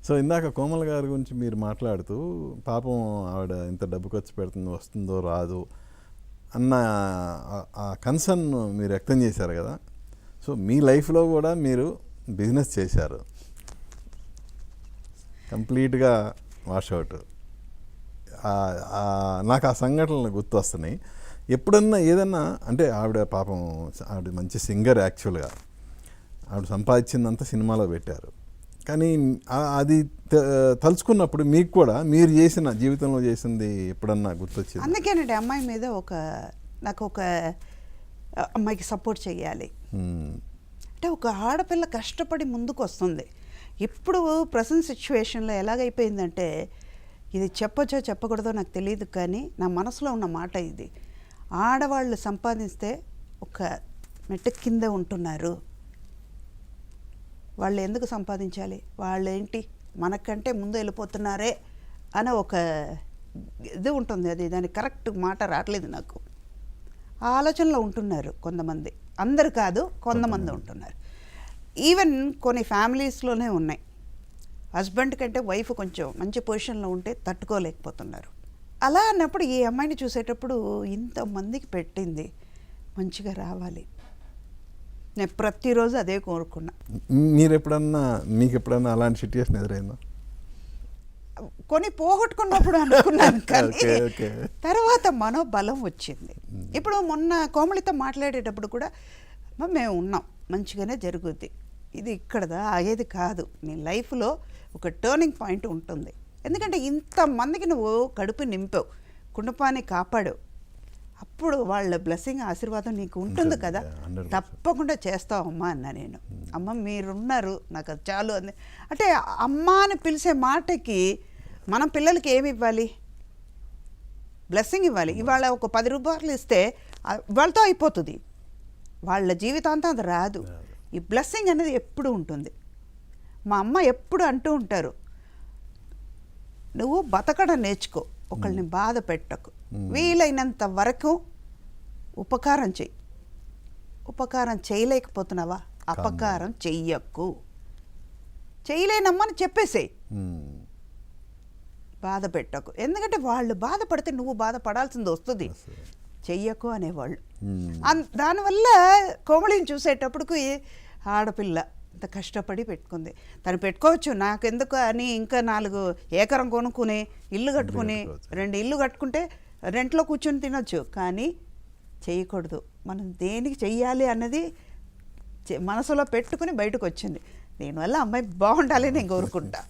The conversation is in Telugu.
సో ఇందాక కోమల గారి గురించి మీరు మాట్లాడుతూ పాపం ఆవిడ ఇంత డబ్బు ఖర్చు పెడుతుందో వస్తుందో రాదు అన్న ఆ కన్సర్న్ మీరు వ్యక్తం చేశారు కదా. సో మీ లైఫ్లో కూడా మీరు బిజినెస్ చేశారు, కంప్లీట్గా వాషౌట్. నాకు ఆ సంఘటనలు గుర్తు వస్తున్నాయి. ఎప్పుడన్నా ఏదన్నా అంటే ఆవిడ పాపం ఆవిడ మంచి సింగర్ యాక్చువల్గా, ఆవిడ సంపాదించిందంతా సినిమాలో పెట్టారు. కానీ అది తలుచుకున్నప్పుడు మీకు కూడా మీరు చేసిన జీవితంలో చేసింది ఎప్పుడన్నా గుర్తొచ్చింది? అందుకేనండి అమ్మాయి మీద నాకు ఒక అమ్మాయికి సపోర్ట్ చేయాలి అంటే, ఒక ఆడపిల్ల కష్టపడి ముందుకు వస్తుంది. ఇప్పుడు ప్రజెంట్ సిచ్యువేషన్లో ఎలాగైపోయిందంటే, ఇది చెప్పొచ్చో చెప్పకూడదో నాకు తెలియదు, కానీ నా మనసులో ఉన్న మాట ఇది. ఆడవాళ్ళు సంపాదిస్తే ఒక మెట్టు కింద ఉంటున్నారు. వాళ్ళు ఎందుకు సంపాదించాలి, వాళ్ళు ఏంటి మనకంటే ముందు వెళ్ళిపోతున్నారే అని ఒక ఇది ఉంటుంది. అది దాని కరెక్ట్ మాట రావట్లేదు నాకు. ఆ ఆలోచనలో ఉంటున్నారు కొంతమంది, అందరు కాదు కొంతమంది ఉంటున్నారు. ఈవెన్ కొన్ని ఫ్యామిలీస్లోనే ఉన్నాయి, హస్బెండ్ కంటే వైఫ్ కొంచెం మంచి పొజిషన్లో ఉంటే తట్టుకోలేకపోతున్నారు. అలా అన్నప్పుడు ఈ అమ్మాయిని చూసేటప్పుడు ఇంతమందికి పెట్టింది, మంచిగా రావాలి. నేను ప్రతిరోజు అదే కోరుకున్నా. మీకు ఎప్పుడన్నా అలాంటి సిట్యుయేషన్ ఎదురైందా? కొని పోగొట్టుకున్నప్పుడు అనుకున్నాను, కానీ తర్వాత మనోబలం వచ్చింది. ఇప్పుడు మొన్న కోమలితో మాట్లాడేటప్పుడు కూడా మేము ఉన్నాం, మంచిగానే జరుగుద్ది, ఇది ఇక్కడదా ఆగేది కాదు, నీ లైఫ్లో ఒక టర్నింగ్ పాయింట్ ఉంటుంది. ఎందుకంటే ఇంతమందికి నువ్వు కడుపు నింపావు, కుటుంబాన్ని కాపాడావు, అప్పుడు వాళ్ళ బ్లెస్సింగ్ ఆశీర్వాదం నీకు ఉంటుంది కదా, తప్పకుండా చేస్తావు అమ్మ అన్న. నేను అమ్మ మీరున్నారు నాకు అది చాలు అంది. అంటే అమ్మ అని పిలిచే మాటకి మనం పిల్లలకి ఏమి ఇవ్వాలి, బ్లెస్సింగ్ ఇవ్వాలి. ఇవాళ ఒక 10 రూపాయలు ఇస్తే వాళ్ళతో అయిపోతుంది, వాళ్ళ జీవితాంతం అది రాదు. ఈ బ్లెస్సింగ్ అనేది ఎప్పుడు ఉంటుంది. మా అమ్మ ఎప్పుడు అంటూ ఉంటారు, నువ్వు బతకడం నేర్చుకో, ఒకళ్ళని బాధ పెట్టకు, వీలైనంత వరకు ఉపకారం చెయ్యి. ఉపకారం చేయలేకపోతున్నావా, అపకారం చెయ్యకు. చేయలేనమ్మని చెప్పేసేయి, బాధ పెట్టకు. ఎందుకంటే వాళ్ళు బాధపడితే నువ్వు బాధపడాల్సింది వస్తుంది, చెయ్యకు అనేవాళ్ళు. దానివల్ల కోమలిని చూసేటప్పటికి ఆడపిల్ల ఇంత కష్టపడి పెట్టుకుంది, తను పెట్టుకోవచ్చు, నాకెందుకు అని ఇంకా 4 ఏకరం కొనుక్కుని ఇల్లు కట్టుకుని 2 ఇల్లు కట్టుకుంటే రెంట్లో కూర్చొని తినొచ్చు, కానీ చేయకూడదు. మనం దేనికి చెయ్యాలి అన్నది మనసులో పెట్టుకుని బయటకు వచ్చింది. దీనివల్ల అమ్మాయి బాగుండాలి నేను కోరుకుంటా.